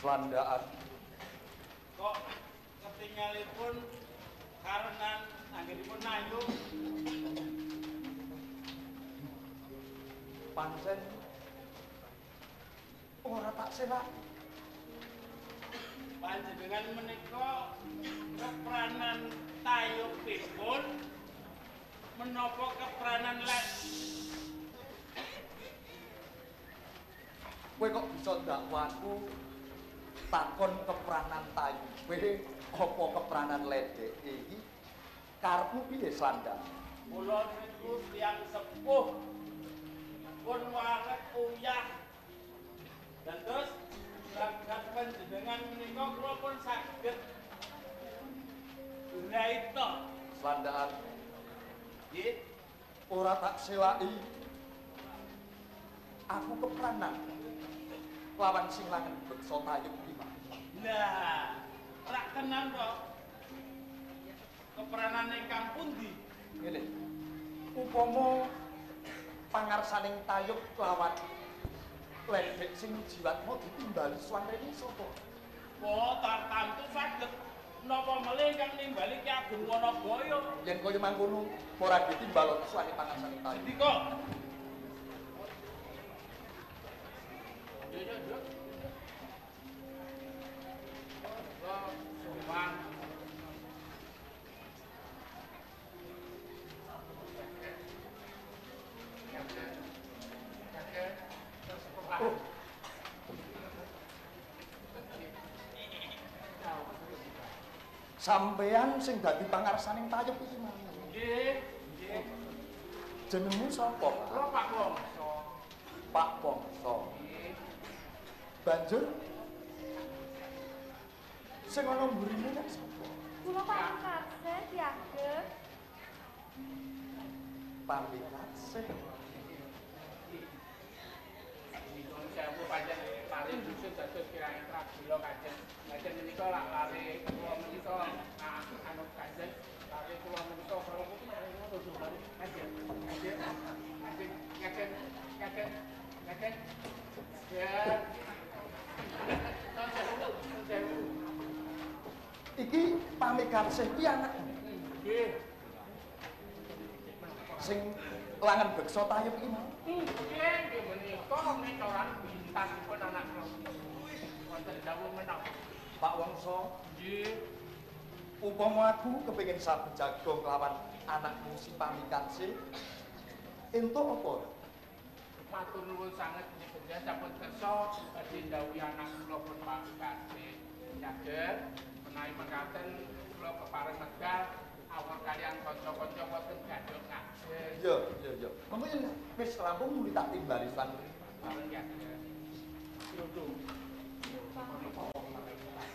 Slandaan. Kok ketinggalipun karenan anggenipun nayu. Pancen ora tak selak. Panjenengan menika keperanan tayupipun menapa keperanan let. Kowe kok bisa dakwaku takon keperanan tayu. Kowe apa keperanan ledek iki? Karepmu piye, Slandang? Kula niku tiyang sepuh pun walet uyah. Dan terus langkah panjenengan menika kula pun saged raita. Slandaan. Nggih, Ora tak selaki. Aku keperanan lawan sing langen beksa tayub iki. nah, rak tenan kok. Keperanan ingkang pundi? Ngene. Upama pangarsaning tayub lawan ledek sing jiwatmu ditimbali swanrene sapa? Oh, tartamtu saged. Napa melih kang nimbali Ki Ageng Wanabaya? Yen kaya mangkono ora ditimbal swane pangarsaning tayub. Dika. Yo. Suman. Oh. Sampeyan sing dadi pangarsaning tayub iki mang. Nggih. Jenengmu sapa? Kula Pak Wongso. Pak Wongso. Banjur sing ana mburine kan sapa? Kula pangkatse Ki Ageng. Pamikatse. Nyuwun sewu panjen lari dusun dados kirang tragila Kanjeng. Kanjeng menika lak lari kula menika anu Kanjeng lari kula menika kala pun nuju lari Kanjeng. Kanjeng. Ya. Iki pamikatse iki anakmu. Nggih. Sing langen beksa tayub iki mang. Nggih menika ngetoran bintangipun anak kula. Wonten dawuh menapa? Pak Wongso, Nggih. upama aku kepengin sabejaga lawan anakmu si pamikatse, entuk apa? Matur nuwun sanget panjenengan sampun kersa badhe ndhawuhi anak kula pun pamikatse. Nyager menawi mekaten kula kepareng medal awak kalian kanca-kanca wonten gadhong ngajeng. Iya. Mengko yen wis rampung muli tak timbali lan Pareng ya. Yodo.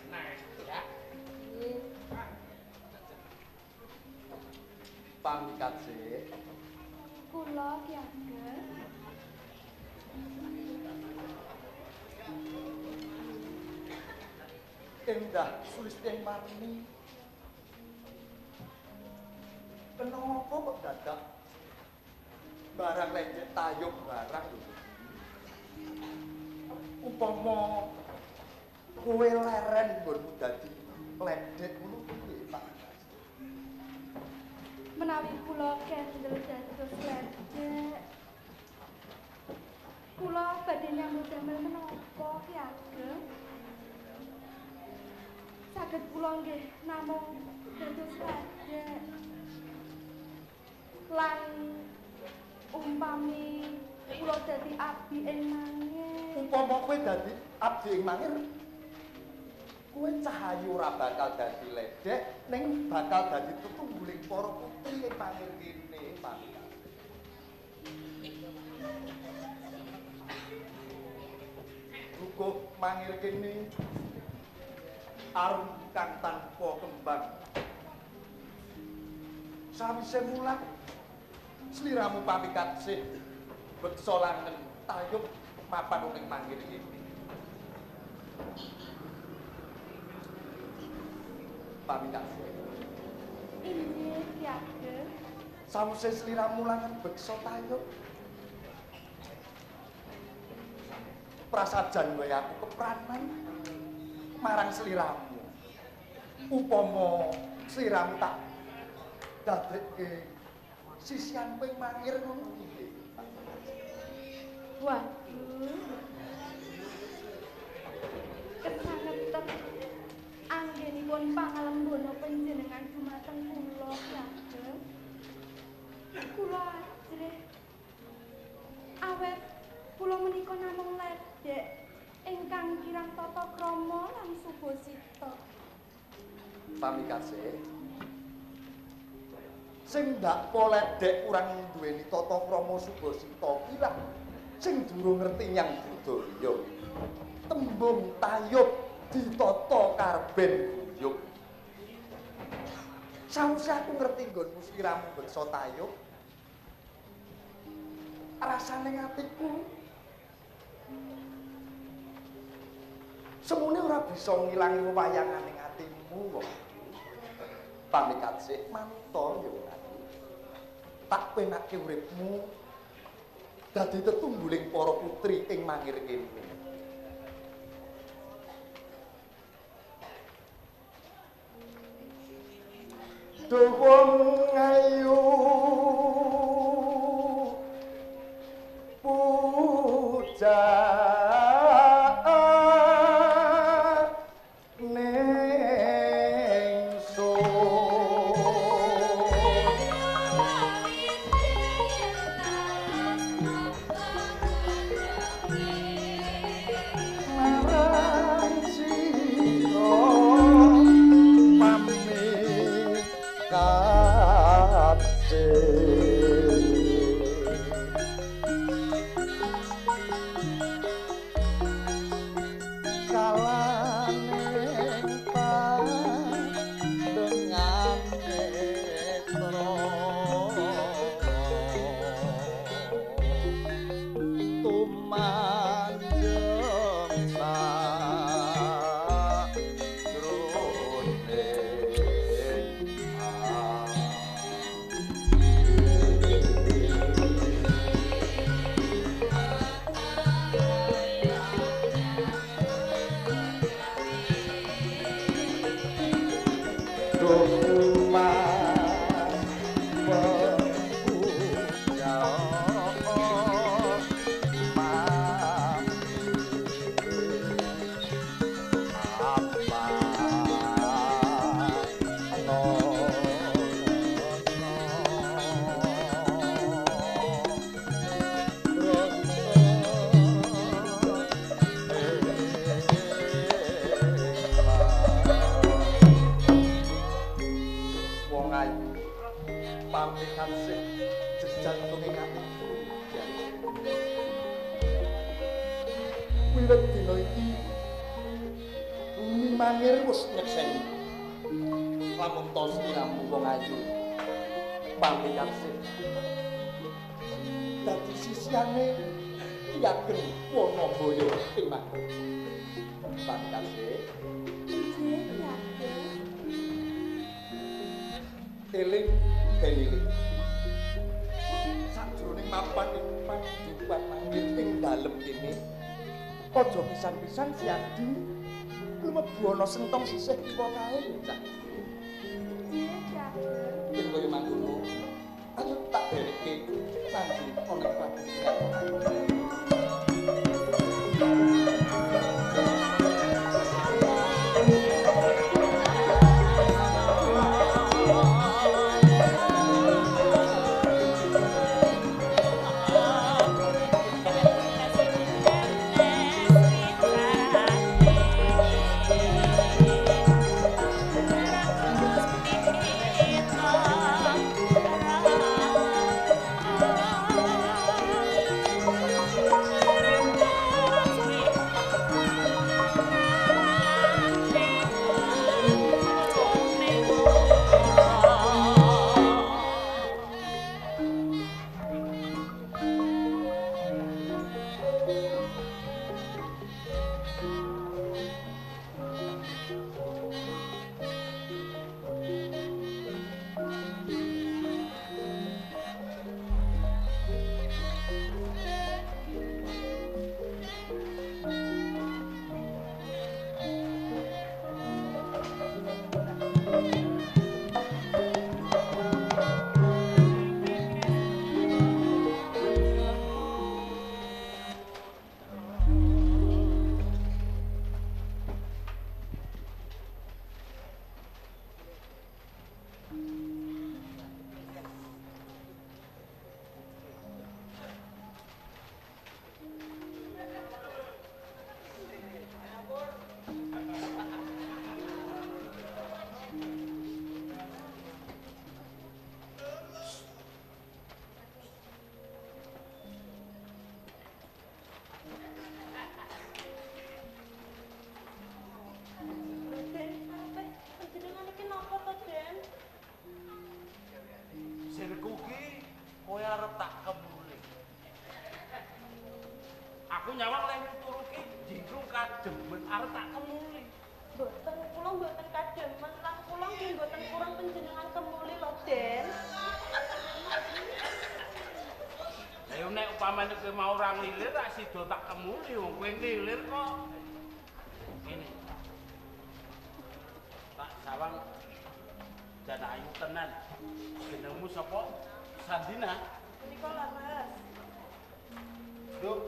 Nah, ya. pamikatse. Kula Ki Ageng. Endah Sulistya Marni. Kenapa kok dadak barang lecet tayub barang lho. Upama kowe leren nggonmu dadi ledek ngono piye, Pak? Menawi kula kendel dados ledek. Kula badhe nyambut damel menapa Ki Ageng? Saged kula nggih namung dados ledek. Lan umpami kula dadi abdi ing mangir. Upama kowe dadi abdi ing mangir, kowe cahayu ora bakal dadi ledek, ning bakal dadi tutungguling para putri ing mangir kene, Pak. Rukuh mangir kene arum kang tanpa kembang. Sawise mulang sliramu pamikat sih beksa langen tayub mapan ning mangir kene. Pamikat sih. Inggih Ki Ageng. Sawise sliramu langen beksa tayub. Prasajan wae aku kepranan marang sliramu. Upama sliramu tak dadekke sisian kowe mangir ngono piye? Waduh. Kesangetep anggenipun pangalembono panjenengan dumateng kula, Kanjeng. Kula ajrih awet kula menika namung ledek ingkang kirang tata krama lan subasita. Pamikase sing ndak poledek kurang duweni tata krama subasita kirang sing durung ngerti nyang budaya. Tembung tayub ditata karben guyub. Sawise aku ngerti nggonmu sliramu beksa tayub, rasane atiku semune ora bisa ngilangi wewayanganing atimu kok. Pamikat sih manto yo aku. Tak penake uripmu dadi tetungguling para putri ing mangir kene. Wong ayu pujaan ning wiwit dina iki bumi mangir wis nyekseni. Lamun to sliramu wong ayu pamikat sih dadi sisiane yakin wana boyo ing mangir. Pamikat sih eling ben eling sajroning mapan ing panggonan mangir ing dalem kene aja pisan-pisan siadi lumebu ana sentong sisih kiwa kae cak. Nggih, Kanjeng. Ben koyo mangkono. Ayo tak berekke nanti ana panggonan. Aku nyawang lek turu ki jingkrung kademen arep tak kemuli. Mboten, kula mboten kademen lan kula nggih mboten kurang panjenengan kemuli lho, Den. Ayo nek upamane kowe mau ora nglilir tak sida tak kemuli wong kowe nglilir kok. Ngene. Tak sawang jan ayu tenan. Jenengmu sapa? Sandina. Menika Laras. Duh.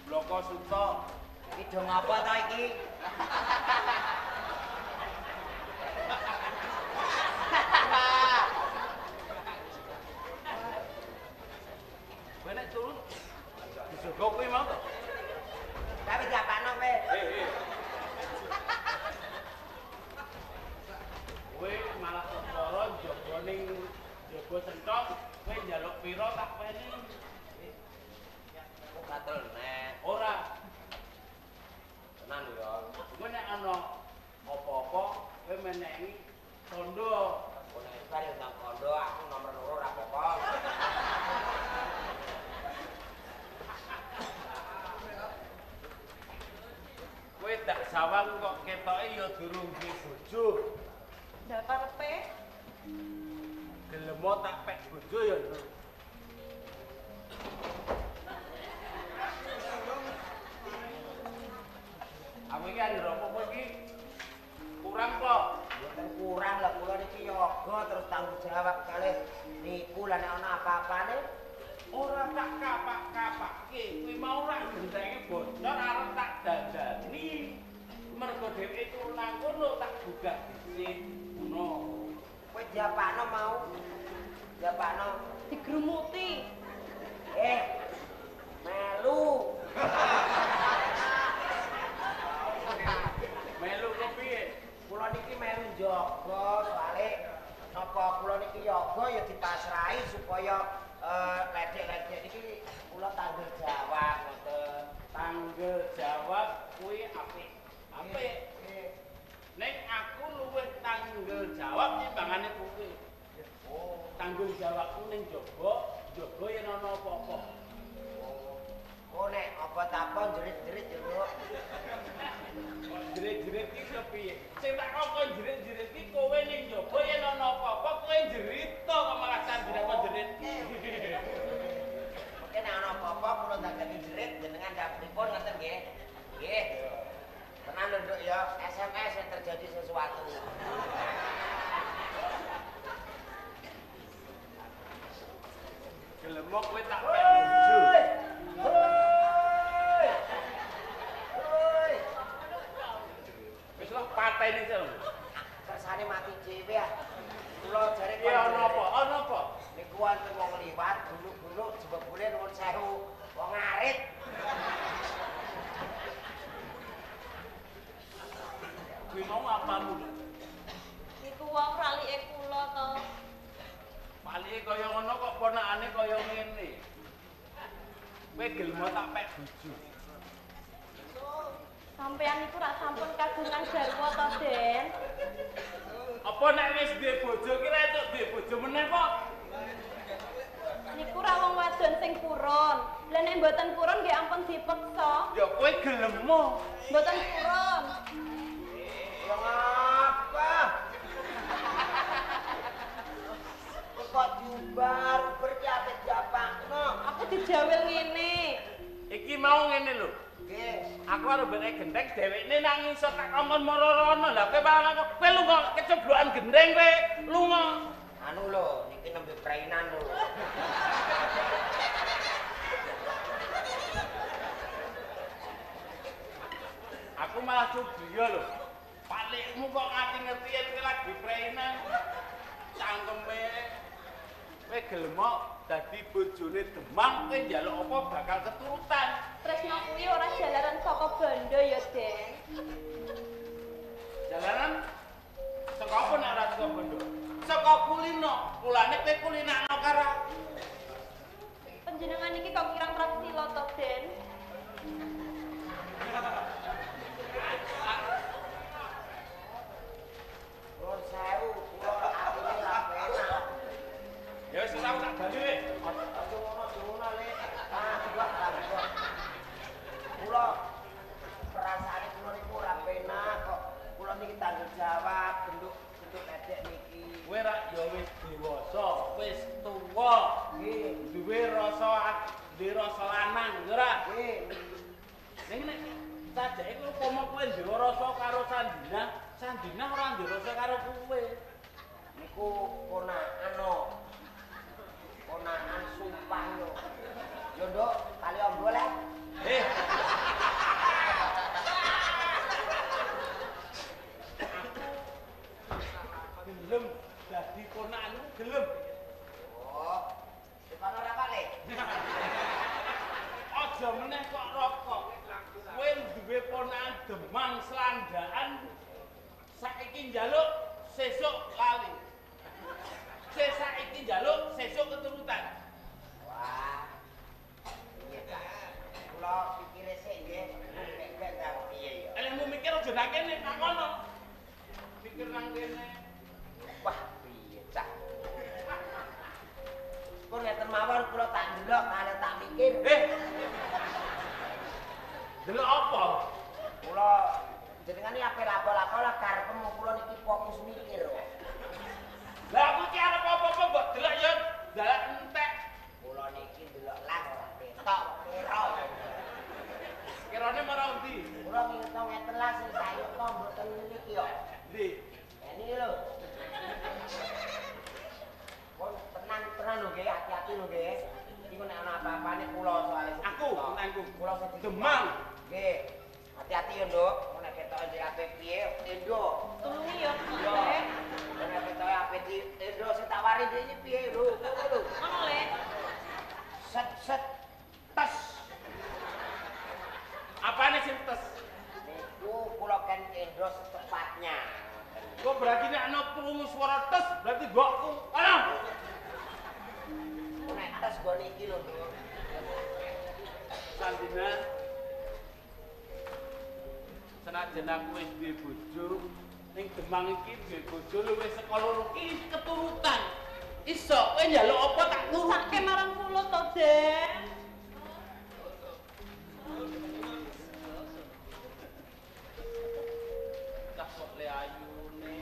Bloko Suto. Iki do ngapa ta iki? Kowe nek turun dijogo kuwi mau to? Tapi japakno kowe. Kowe malah keporo njogo ning njaba centok, kowe njaluk pira tak peni. Kok gatel nek. Ora, Tenan lho ya. kowe nek ana apa-apa kowe menehi tondo. Kok nek kare nang kondo aku nomor 2 ora apa-apa. Kowe dak sawang kok ketoke ya durung duwe bojo. Ndak karepe Gelemo tak pek bojo ya. Aku iki arep apa iki? Kurang kok. Mboten kurang lah kula niki yoga terus tanggung jawab kalih niku lah nek ana apa-apane Ora tak kapak-kapake, kuwi mau ora gendenge bocor arep tak dandani. Mergo dheweke turu nang kono tak gugah dhisik. Ngono. kowe japakno mau. Japakno. digrumuti. Melu. Melu kepiye? Kula niki melu njaga soalé napa kula niki yoga ya dipasrahi supaya ledek-ledek niki kula tanggel jawab ngoten. Tanggel jawab kuwi apik. Apik. Nek aku luwih tanggel jawab timbangane kuwi. Oh, Tanggel jawabku ning jaba yen ana apa-apa. oh nek apa-apa jerit-jerit yo. Kok jerit-jerit iki kepiye? Sing tak kok jerit-jerit iki kowe ning jaba yen ana apa-apa kowe jerit to kok malah sandine kok jerit. Mungkin nek ana apa-apa kula tak jerit jenengan dapuripun ngoten nggih. Nggih. Tenan lho Nduk ya, SMS yang terjadi sesuatu. Gelemo kowe tak pek bojo. Hoi. Wis lah pateni to. Kersane mati dhewe ah. Kula jare Ya ana apa? Ana apa? niku wonten wong liwat guluk-guluk jebule nuwun sewu wong arit. Kuwi mau apamu? Iku wong ralike kula to. Palike kaya ngono kok ponakane kaya ngene. Kowe gelmo tak pek bojo. Sampeyan iku rak sampun kagungan garwa to, Den. Apa nek wis duwe bojo ki ra entuk duwe bojo meneh kok? Niku ra wong wadon sing purun. Lah nek mboten purun nggih ampun dipeksa. Ya kowe gelemo. Mboten purun. Ya ngapa? Kok diumbar berjate japakno. Aku dijawil ngene. Iki mau ngene lho. Nggih. Aku arep benek gendeng dhewekne nang ngisor tak kongkon moro-rono. Lah kowe malah kowe lunga kecoblokan gendeng kowe. Lunga. Anu lho, niki nembe prainan lho. Aku malah curiga lho. Palikmu kok nganti ngerti yen kowe lagi prainan. Cangkeme kowe gelemo dadi bojone Demang kowe njaluk apa bakal keturutan. Tresno kuwi ora jalaran saka bondo ya, Den. Jalanan saka apa nek ora saka bondo? Saka kulino. Kulane kowe kulinakno karo Panjenengan iki kok kirang prasila to, Den? Nuwun sewu, kula atine ra penak. ya wis ora tak bali weh. Aja ngono Le. Ah, buat. Ning nek sajake kowe umpama kowe nduwe rasa karo Sandina, Sandina ora nduwe rasa karo kowe. Niku ponakan sumpah yo. Yo Nduk, kali om golek. Gelem dadi ponakanmu gelem. Oh, depan ora kali. Aja meneh kok rokok. Kowe duwe ponakan demang slandaan saiki njaluk sesuk lali. Saiki njaluk sesuk keturutan. Wah. Iya ta. Kula pikire sik nggih, nek gak piye ya. Elemu mikir aja nang kene nang kono. Pikir nang kene. Wah, piye cah. Kok ngeten mawon kula tak ndelok, ana tak mikir. Delok apa? Kula jenengan iki ape lapo-lapo lah karepmu kula niki fokus mikir. Lah aku ki arep apa-apa mbok delok ya dalan entek. Kula niki ndelok lah ora ketok, kira. Kirane marang ndi? Kula ngerti ngeten lah sing sayo to mboten niki yo. Ndi? Ini lho. Kon tenang lho nggih, hati-hati lho nggih. Iku nek ana apa-apane kula soalé. Aku nangku. Kula sing Demang. Nggih. Hati-hati ya, Nduk. Nek ketok ape piye, Endo. Tulungi ya, Yo. Lek. Nek ketok ape di Endo sing tak wari iki piye lho? Lho. Ngono, Lek. Set Tes. Apane sing tes? niku kula kan Endo secepatnya. Kok berarti nek ana krungu swara tes berarti gokku. Ana. Nek tes gone iki lho, Nduk. Sandina. Senajan aku wis duwe bojo, ning Demang iki duwe bojo luwih saka loro iki keturutan. Iso kowe njaluk apa tak Nurake marang kula to, Den. cah kok le ayune.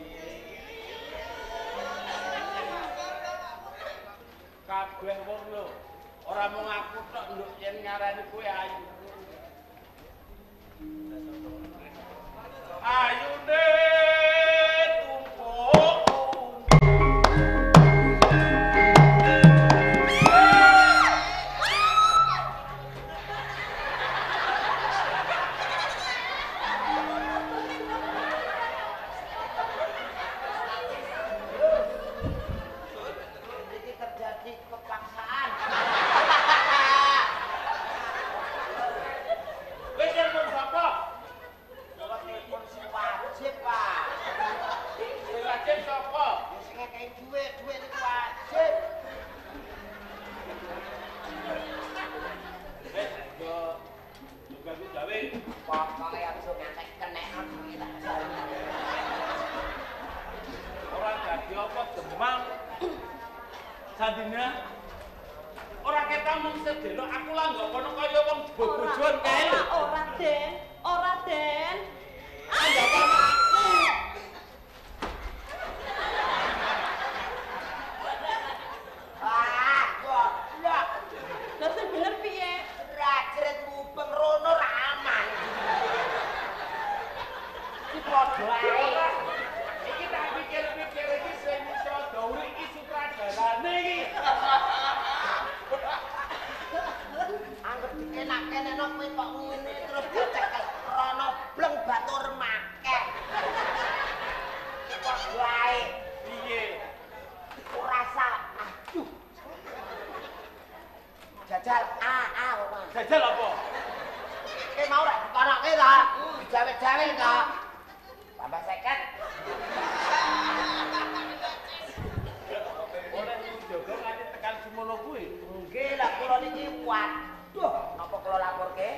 Kabeh wong lho, ora mung aku tok nduk yen ngarani kowe ayu. Ayune tumpuk. Iki terjadi kepaksaan. Wis telepon sapa? Kula telepon sing wajib, Pak. Sing wajib sapa? Ya sing ngekei dhuwit niku wajib. Wis go gawe. Pokoke aja ngantek kenekno duwit tak jare. Ora dadi apa Demang. Sandina. Ora ketok mung sedelok aku lah nggak kono kaya wong bobojon kae lho. Ora, Den. Ora, Den. Anggapan aku. Ah, goblok. Lah sing bener piye? Rajret mubeng rono ra aman. Iki padha ae. Iki tak pikir-pikir iki sing iso gawe iki sutradarane iki. Anggep enak-enakno kowe kok ngene terus dicekel rono bleng batur makeh. Iki padha ae. Piye? Ora sah. Aduh. Jajal Mas. Jajal apa? Ki mau rek dikonoke ta? Dijawe-jawe ta? Tambah 50. Oleh njogo nganti tekan semono kuwi. Nggih lah kula niki waduh napa kula laporke?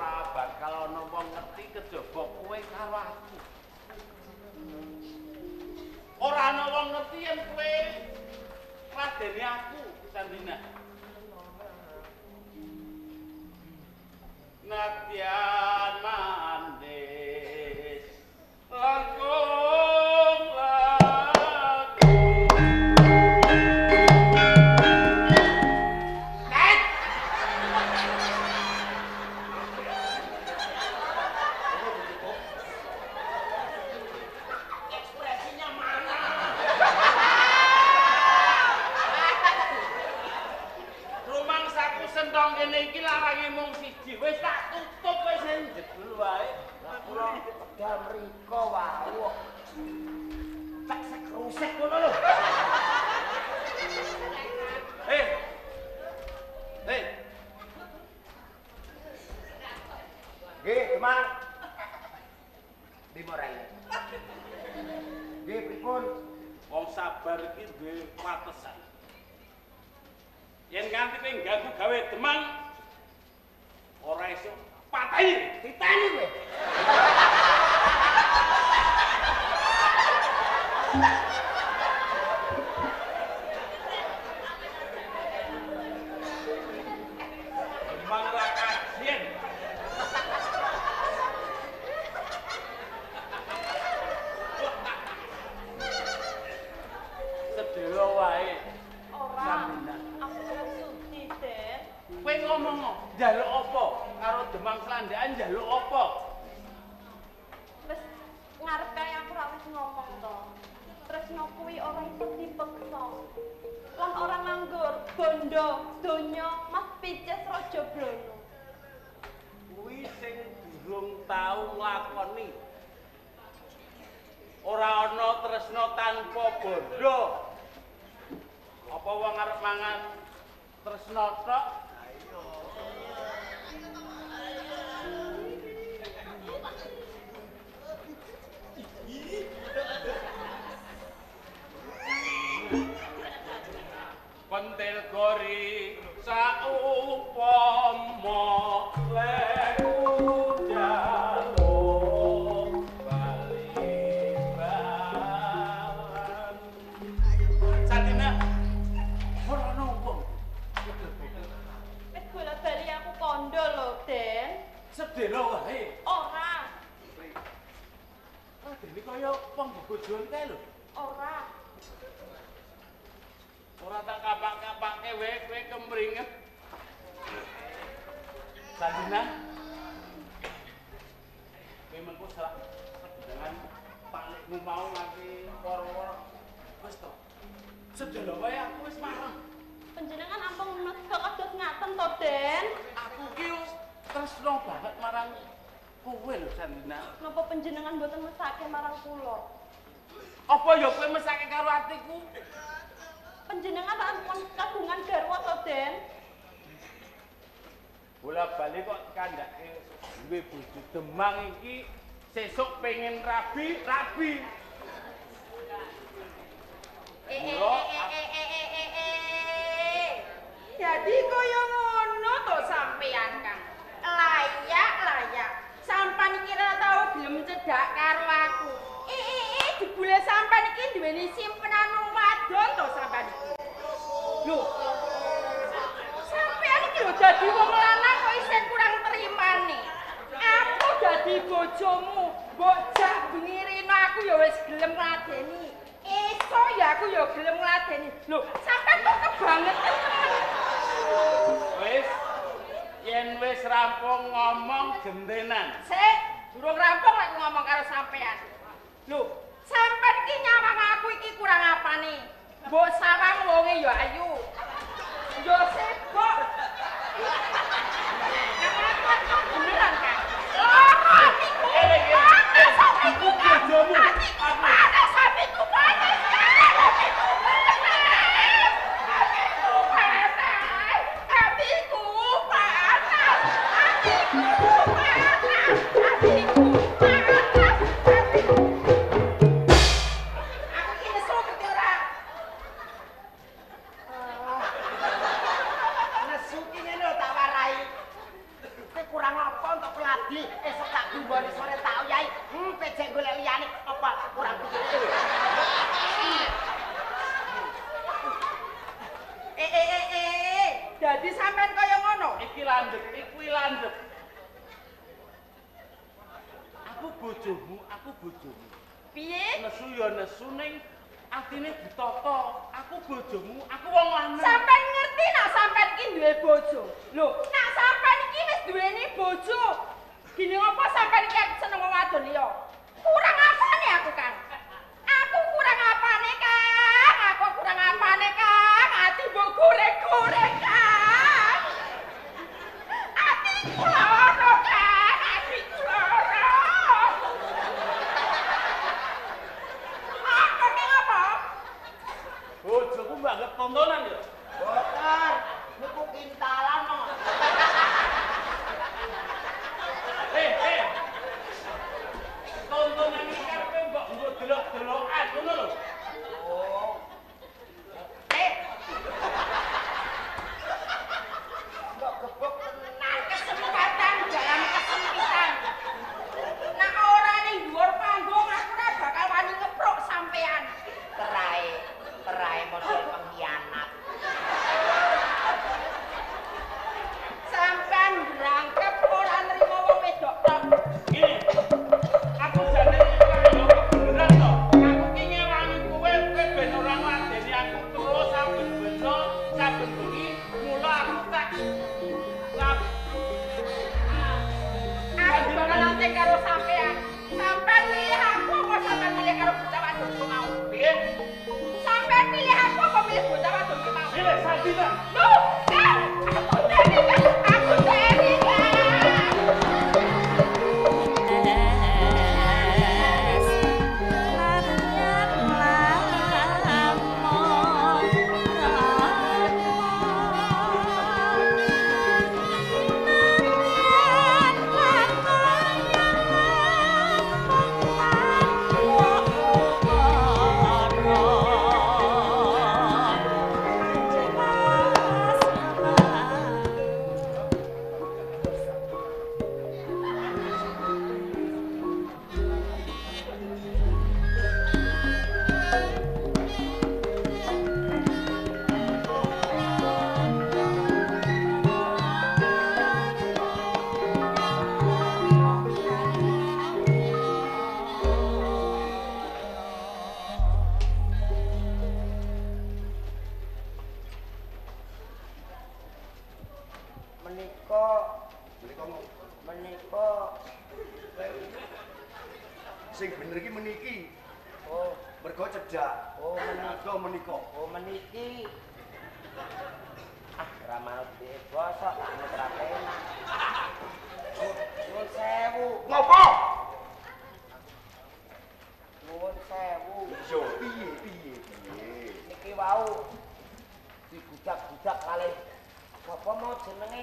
ora bakal ana wong ngerti kejaba kowe karo aku. Ora ana wong ngerti yen kowe padene aku, Sandina. Nadyan mandis langkung laku. Ekspresinya mana? Rumangsaku sentong kene iki larange mung siji. Wis tak tutup wis njebul wae. Kula pedal mriko wau. Tak sekrusek ngono lho. Hei. Nggih, Demang. Di morai. Nggih, pripun? Wong sabar iki duwe watesan. Yen nganti kowe ganggu gawe Demang ora esuk patahi Ditani kowe. Demang ra kajian. Sedelo wae. Ora. Sandina. Aku ora sudi, Den. Kowe ngomong njaluk apa karo Demang Slandekan njaluk apa? Wis ngarep kae aku ora wis ngomong to. Tresno kuwi ora iso dipeksa. Lan ora nganggur bondo donya Mas Pices Raja Brana. Kuwi sing durung tau nglakoni. Ora ana tresna tanpa bondo. Apa wong arep mangan tresna tok? Pentil gori saupomo leku jaluk bali-balan. Sandina, ora ana wong. Wis bola-bali aku kondo lho, Den. Sedelo wae. Ora, Dene kaya wong bobojoan kae lho. ora. Ora tak kapak-kapake wae kowe kemringet. Sandina. Kowe mengko salah dengan palikmu mau nganti wor-wor. Wis to. Sedelo wae aku wis mareng. Panjenengan ampun nega kados ngaten to, Den? Aku ki tresno banget marang kowe lho Sandina. Napa panjenengan mboten mesake marang kula? Apa ya kowe mesake karo atiku? Panjenengan ampun kagungan garwa to, Den? Bola-bali kok kandhake duwe bojo Demang iki sesuk pengen rabi. Jadi kaya ngono to sampeyan, Kang. Layak. Sampan iki ora tau gelem cedak karo aku. Jebule sampan iki duweni simpenan wadon to sampan iki. Lho. Sampeyan iki lho dadi wong lanang kok isih kurang terimane. Aku dadi bojomu, mbok jak bengirino aku ya wis gelem ngladeni. Esuk ya aku ya gelem ngladeni. Lho, sampeyan kok kebangetan temen. Wis yen wis rampung ngomong gentenan. Sik, durung rampung lek ngomong karo sampean. Lho, sampean iki nyawang aku iki kurang apane? Mbok sawang wonge ya ayu. Yo sibuk. Nang beneran kan? Loro atiku. Panas atiku. Bojomu. Panas atiku. Panas. Sladi esuk tak gumboni sore tak uyai. Pecek golek liyane apa kurang pikir. Dadi sampean kaya ngono. Iki landhep, kuwi landhep. Aku bojomu. Piye? Nesu ya nesu ning atine ditata. Aku bojomu, aku wong lanang. Sampean ngerti nek sampean iki duwe bojo. Lho, nek sampean iki wis duweni bojo. Gini apa sampean iki seneng wong wadon liya? Kurang apane aku, Kang? Aku kurang apane, Kang? Aku kurang apane, Kang? Ati mbok goreng-goreng, Kang. Atiku loro, Kang. Atiku loro. Apa ning apa? Bojoku mbak tontonan ya. Boten, niku kintalan kok. Tontonan iki karepe mbok nggo delok-delokan ngono lho. Oh. Mbok gebuk tenan. Kesempatan dalam kesempitan. Nek ora ning dhuwur panggung aku ora bakal wani ngepruk sampean. Terai model pengkhianat. Sampean berangkep ora nrimo wong wedok tok. Gini. Aku jane kaya beneran to. Aku ki ngewangi kowe ben ora ngadeni aku terus saben dina saben bengi mula aku tak Aku bakal nanti karo sampean. Sampean milih aku apa sampean milih karo bocah wadon ku mau? piye? Sampean milih aku apa milih bocah wadon ku mau? Pilih sandi ta. Loh, aku dari Kang. Aku dari Kang. Menika Sing bener iki meniki. oh Mergo cedhak. Menika. oh meniki. Ramal bosok tak ngetrapena. Nuwun sewu. Ngopo? Nuwun sewu. Yo piye. Niki wau digudak-gudak kalih apa mau jenenge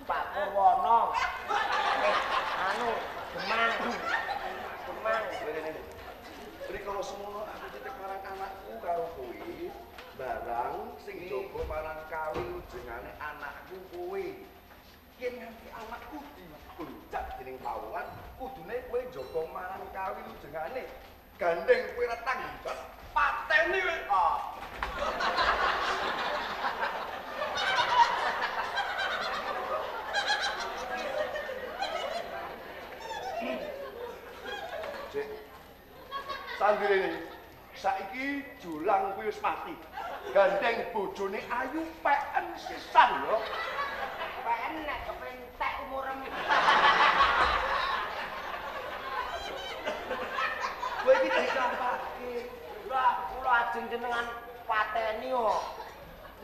Pak Purwono. Gemang. Rikala semono aku titip marang anakku karo kowe. Barang sing jaga marang kawilujengane anakku kowe. Yen nganti anakku dibuncak dening pawon, kudune kowe jaga marang kawilujengane. Gandeng kowe ra tanggung jawab, pateni kowe kok. Sandirene saiki julang kuwi wis mati. Gandeng bojone ayu peken sisan lho. Peken nek kepentek umurem. Kowe iki dicampake. Lah kula ajeng jenengan pateni kok.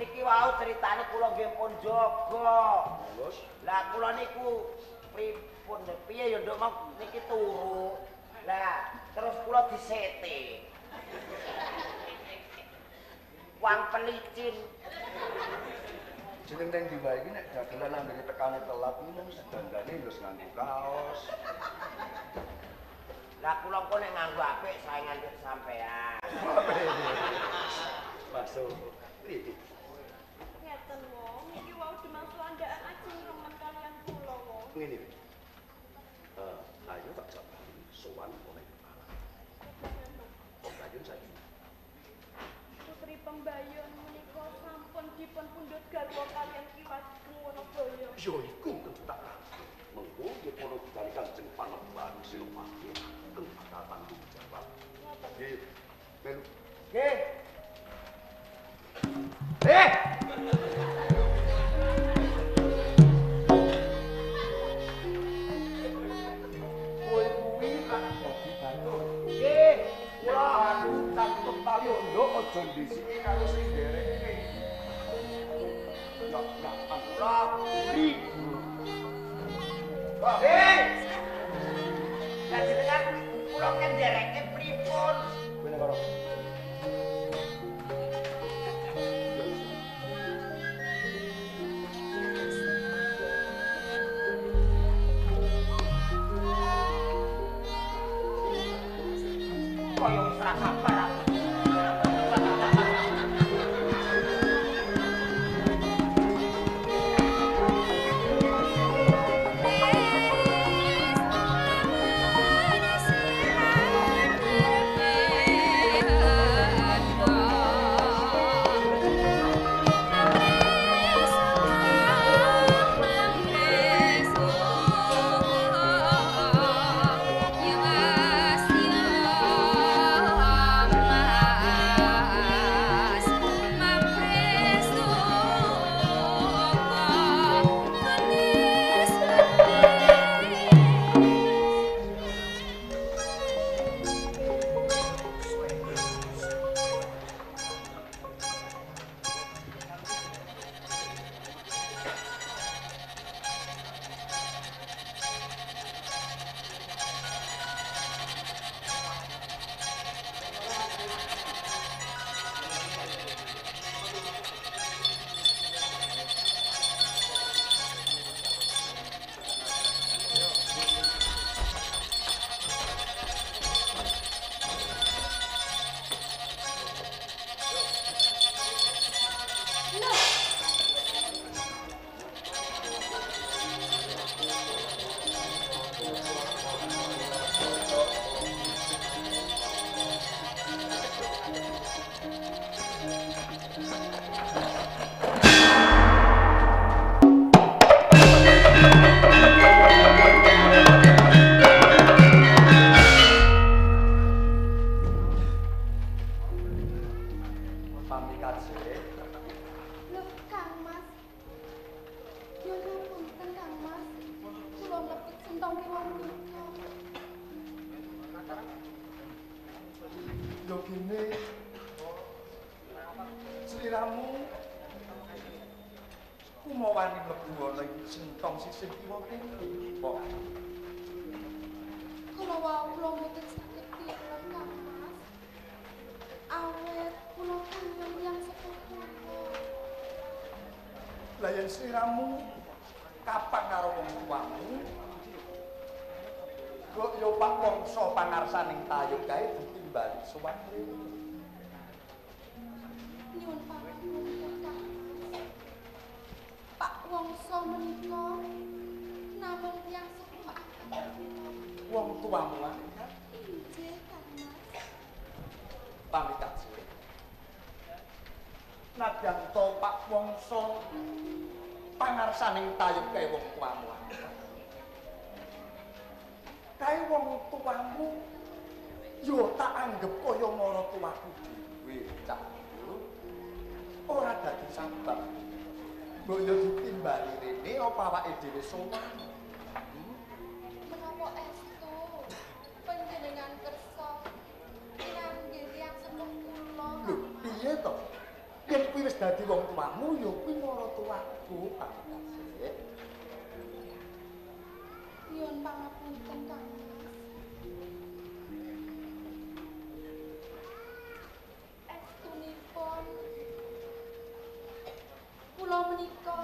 Niki wau critane kula nggih pun jaga. Terus Lah kula niku pripun piye ya nduk mau niki turu. Lah terus kula disete. Wang pelicin. jeneng nang ndi wae iki nek dagelan ambene tekane telat iki mung sedandane wis nganggo kaos. Lah kula kok nek nganggo apik saingan mbek sampean. Masuk. Iki Ngeten wong, niki wau demang suandaan ajeng remen kalian kula wong. ngene. Ayo tak jaban sowan oleh kepala. Pembayun saiki. Putri Pembayun menika sampun dipun pundhut garwa kaliyan Ki Wageng Wanabaya. Ya iku kentak. Mengko yen ana dikali Kanjeng Panembahan Senopati kang bakal tanggung jawab. Nggih. Melu. Nggih. Kowe kuwi tak dadi batur. Nggih. Kula aku takut payondho aja ndhisiki karo sing ndereke. Ya, Kula buri. Kok jenengan kula kendereke pripun? bener karo. Kaya wis ra sabar aku. Lho gini, sliramu ku mau wani mlebu ana ing sentong sisih kiwa kene. Kok Kula wau kula mboten saged pireng Kang Mas. Awet kula kangen yang sepupu. lah yen sliramu kapan karo wong tuamu? Kok yo Pak Wongso pangarsaning tayub kae ditimbali sowan rene. Nyuwun pangapunten Kang Mas. Pak Wongso menika namung tiyang sepuh angkat. Wong tuamu angkat Inggih Kang Mas. pamit kaji. Nadyan to Pak Wongso pangarsaning tayub kae wong tuamu angkat. Kae wong tuamu yo tak anggap kaya mara tuaku dhewe cak. Ora dadi sabab. Mbok yo ditimbali rene apa awake dhewe sowan. Menapa estu panjenengan kersa ngangge tiyang sepuh kula? Lho, piye to? Yen kuwi wis dadi wong tuamu yo kuwi mara tuaku pamit kaji. Nyuwun pangapunten Kang Mas. Estunipun kula menika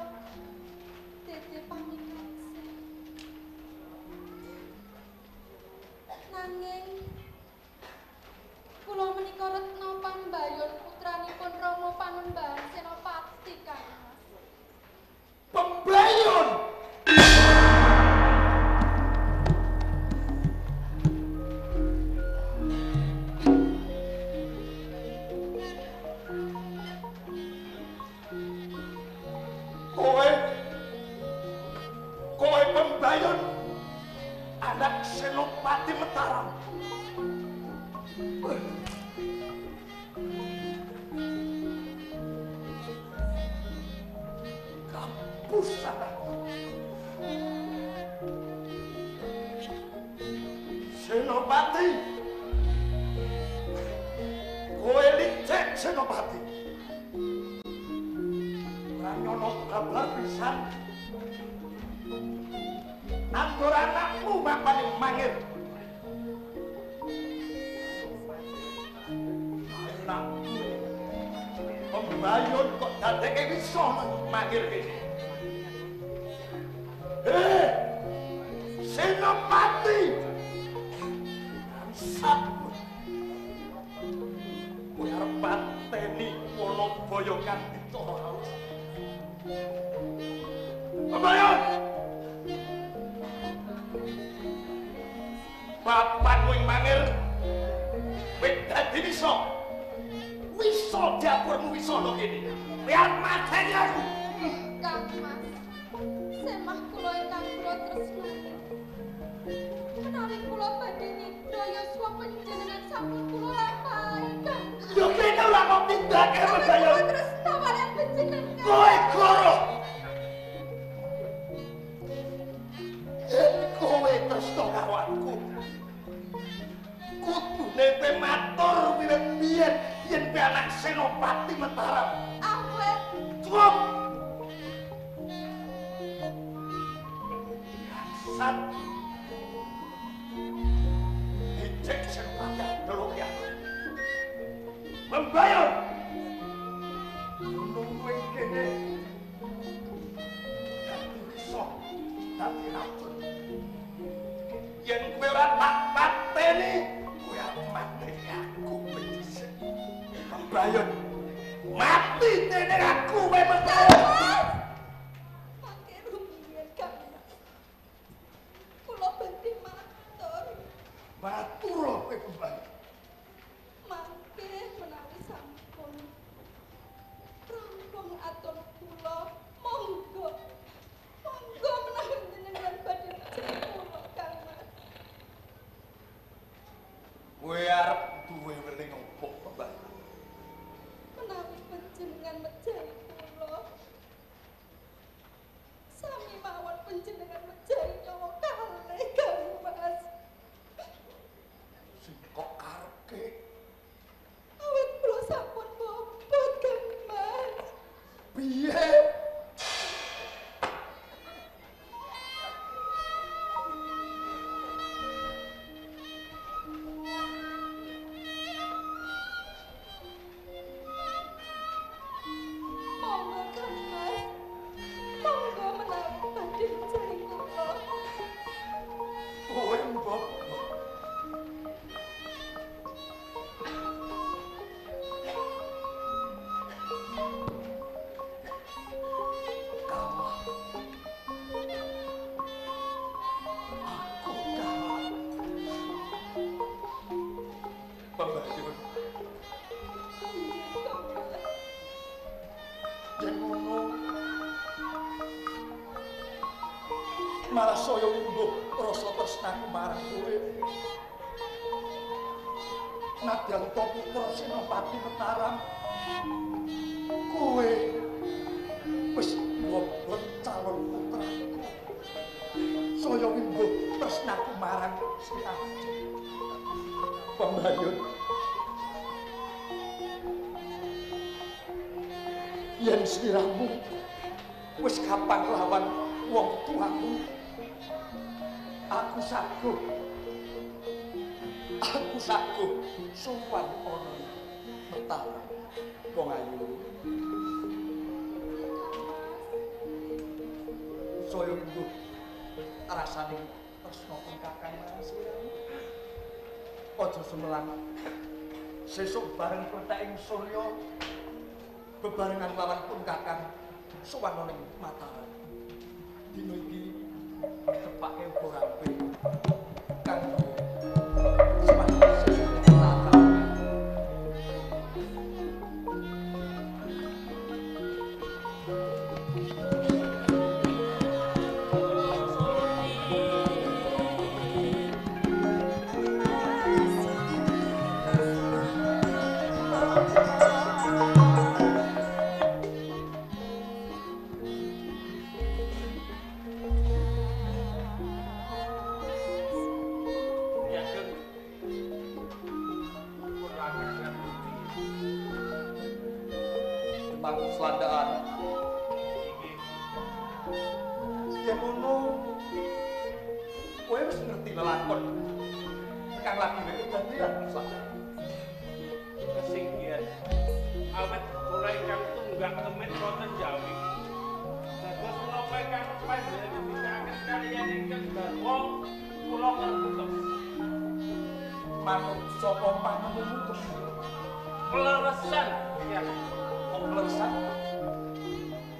dede pamikansih. Nanging kula menika Retna Pambayun putranipun Rama Panembahan Senopati Kang Mas. Pembayun! Senopati Mataram. Kampusan aku. Senopati. Kowe licik Senopati. Ranyono kabar pisan. Anggur anakmu bapaknya mangir. Anakmu pembayun kok dadeke bisa mangir ini. Senopati Ransatmu kowe arep pateni Wonoboyo kanthi cara halus. Pembayun bapakmu yang mangir wis dadi wiso dapurmu wiso lho kene biar mateni aku. Kang Mas, semah kula ingkang kula tresnani. Menawi kula badhe nidha yuswa panjenengan sampun kula lampahi, Kang. Yo kene ora kok tindake Pembayun. Tresna marang panjenengan. Kowe goro. Kowe tresna karo aku. Kudune kowe matur wiwit biyen yen kowe anak Senopati Mataram. Awet. Cukup. Sat. Ijek Senopati dulu ya. Pembayun. Nunggu kene. Dadi iso dadi racun. Yen kowe ora tak pateni, kowe arep mateni aku becik. Pembayun. Mati dene aku kowe Pembayun. Mangke rumiyin, Kang Mas. Kula badhe matur. Matur kowe Pembayun. Mangke menawi sampun rampung atur kula, monggo menawi jenengan badhe mejeng kula, Kang Mas. Kowe arep duwe weling opo Pembayun? Menawi panjenengan mejahi kula, sami mawon panjenengan mejahi nyawa kalih, Kang Mas. Sing kok karepke Awit kula sampun bobot, Kang Mas. piye? Monggo, Kang Mas. Monggo menawi badhe mejahi kula. Kowe mbok. Kalah. Aku kalah. Pembayun. Yen ngono malah saya wimbuh rasa tresnaku marang kowe. Nadyan to putra Senopati Mataram. Kowe wis ngobot calon putraku. Saya wimbuh tresnaku marang sliramu. Pembayun. Yen sliramu wis gampang lawan wong tuaku, aku saguh sowan ana Mataram wong ayu. Saya mbuh rasane tresna kakang marang sliramu. Aja sumelang. Sesuk bareng kletheking surya bebarengan lawan pun kakang sowan ana ing Mataram. Dino iki tepake uga rampe kanggo semangat sesuk Mataram. Bang Selandaan. Ya ngono. Kowe wis ngerti lelakon kang lagi kedadian Selandaan. Kesinggian awet mulai kang tunggak temen wonten Jawi. Dados menapa kang panjenengan kaliyan ingkang garwa kula ngertos. Manut sapa panjenengan Keleresan ya. Keleresan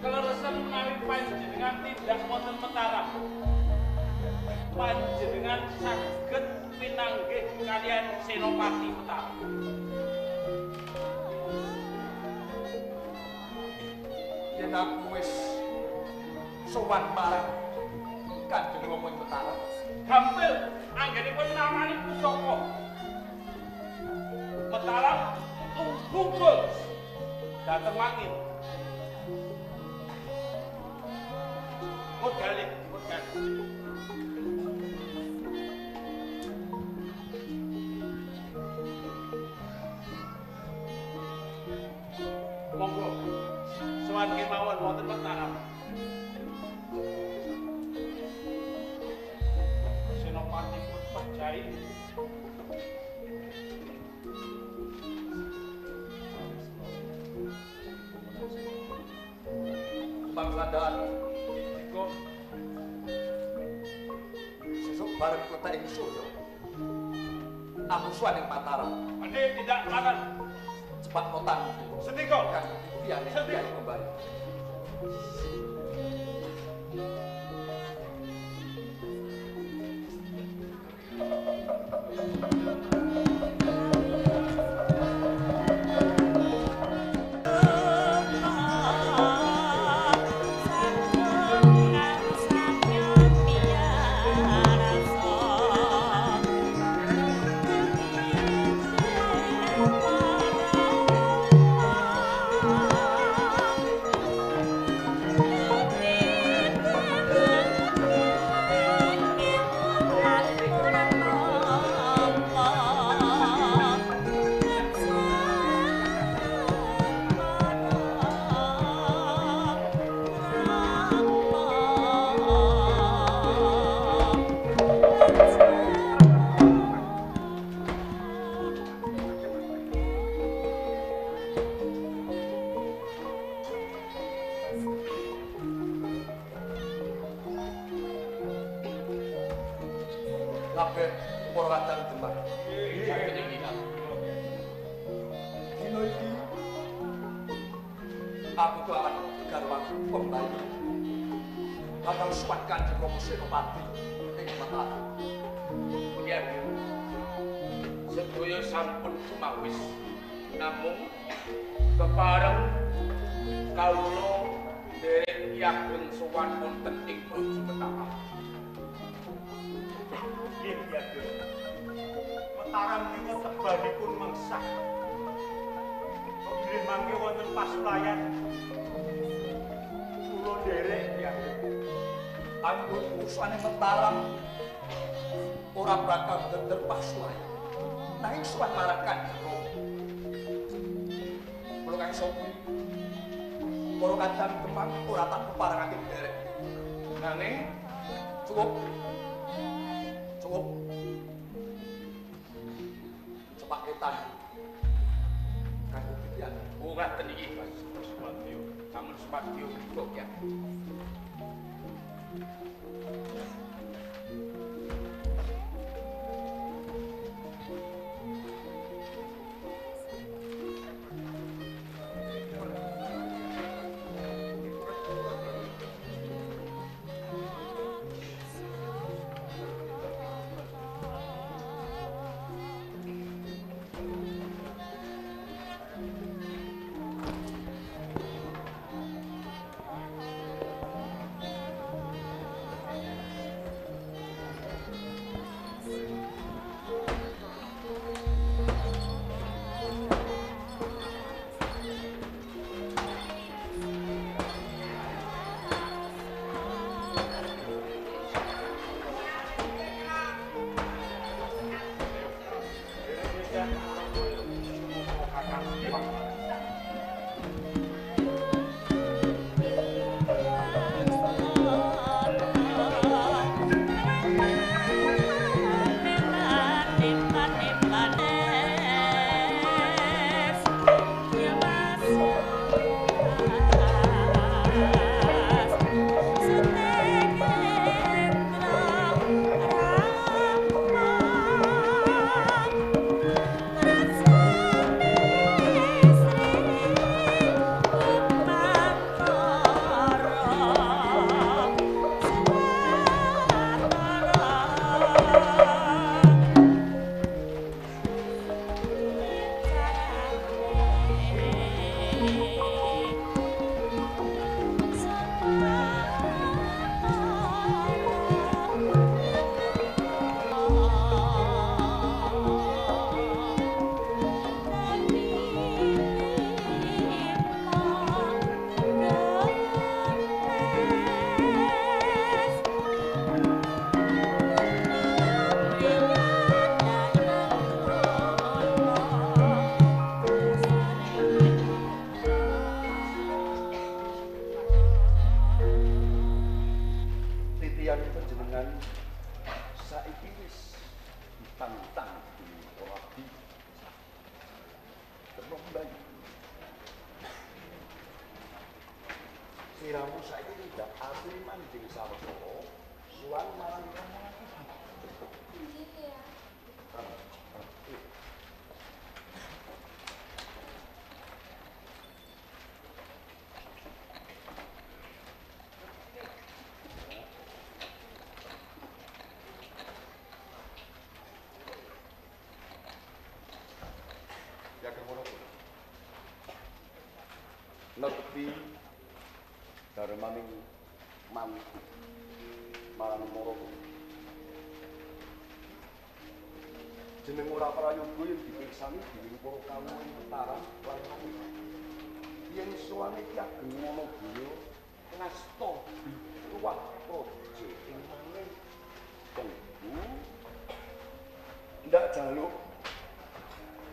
Keleresan menawi panjenengan tidak wonten Mataram. Panjenengan saged pinanggih kalian Senopati Mataram. yen aku wis sowan marang Kanjeng Rama ing Mataram. Gampil anggenipun namani pusaka. Mataram tunggul dateng wangit. Modalik. Monggo, sowan kemawon wonten Mataram. Senopati pun percaya. Bang Selandaan. Kok Sesuk bareng kota ing Surya. Aku suwan ing Mataram. Ade tidak kanan. Cepat motan. Setika. Kan biane kembali. Kabeh para wadang Demak. Dino iki aku kelawan garwaku kembali bakal suwan Kanjeng Rama Senopati ing Mataram. Ya, sedaya sampun sumawis. Namung kepareng kawula derek yakin sowan wonten ing Praja Mataram. Nggih, Yadun. Mataram menika tebanipun mengsah. Bilih mangke wonten pasulayan. Kula nderek, Yadun. Anggun urusane Mataram ora bakal gender pasulayan. Nanging suwan marang Kanjeng Rama. Kula kang sopi. Para kadang Demak ora tak keparengake derek. Nanging cukup. Cepak ketan. Kanggo piyan. Ngaten iki, Mas Sumatyo. Sampun Sumatyo kok ya. tantang di ora bisa. Terus bayi. Siramu saiki tidak asli mancing sarso, suan marang kamu lagi. Iya. Ya kemono. Nepi darmaning mantu marang moro. Jeneng ora prayoga yen dipirsani dening para kawula Mataram lan manungsa. Yen sowane ki ageng ngono guyu ngasta ruwah proje ing maneh. Tunggu. Ndak jaluk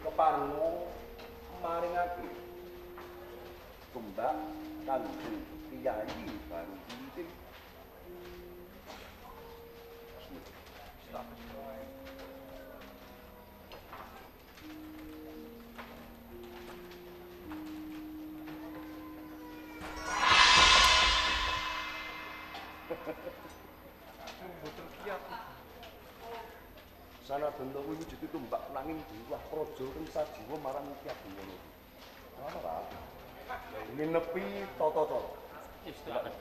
kepareng maringake tumbak kanthi kiai baru pimpin. Sana bentuk wujud tumbak nanging diwah praja kang sajiwa marang Ki Ageng ngono. Ana ta? Ini nepi tata cara. Istirahat.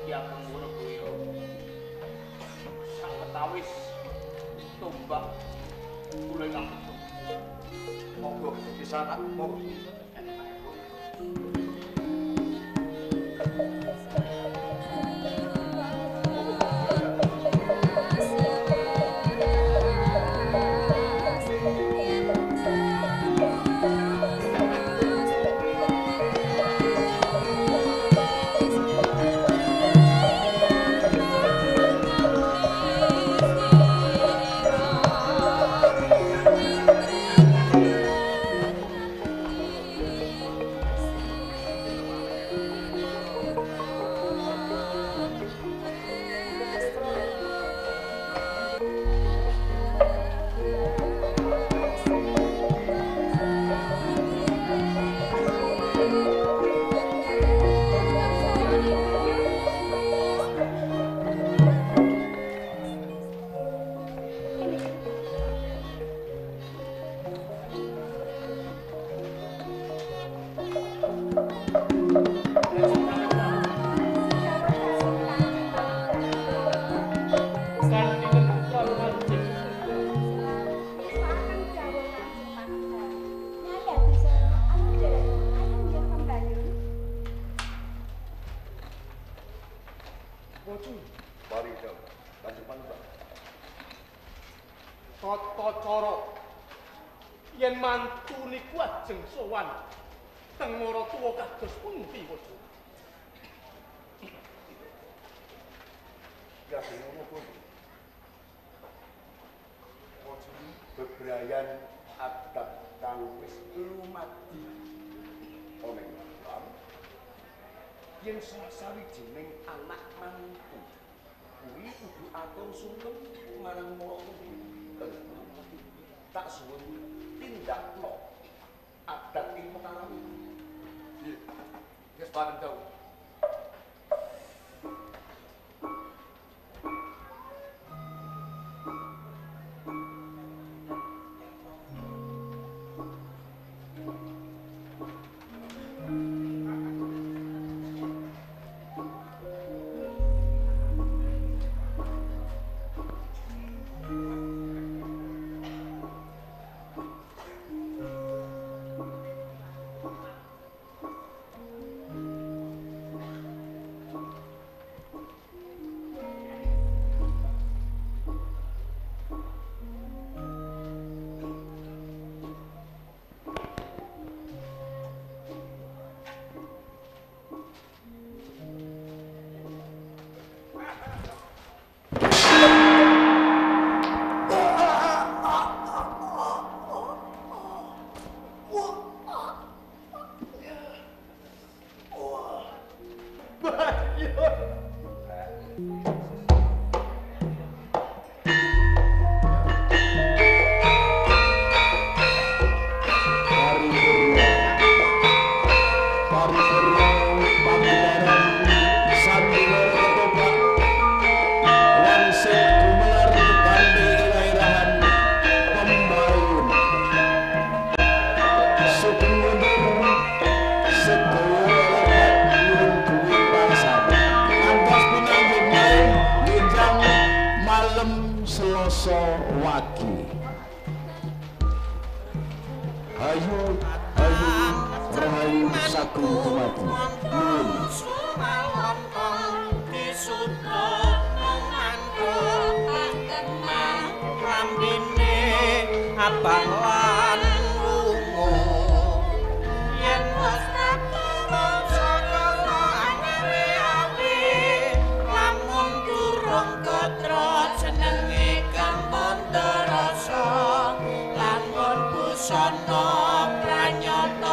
Ya ngono kuwi yo. Sawetawis tumbak kula ingkang betul. Monggo di sana, monggo. Tata cara yen mantu niku ajeng sowan teng maratuwa kados pundi Waja? Ya ngono kuwi. Waja bebrayan adat kang wis lumadi ana ing alam. Yen sawijining anak mantu kuwi kudu atur sungkem marang maratuwa. Tak suwun tindakno adat ing Mataram. Nggih. Wis bareng dawuh. Ayo rahayu sagung dumadi nuwun sumalon disutut mantuk kenang rambine abang lan lungo yen wis turun saka angere api lamun durung ketrot jenenge kampung terasa lan pun busana pranyata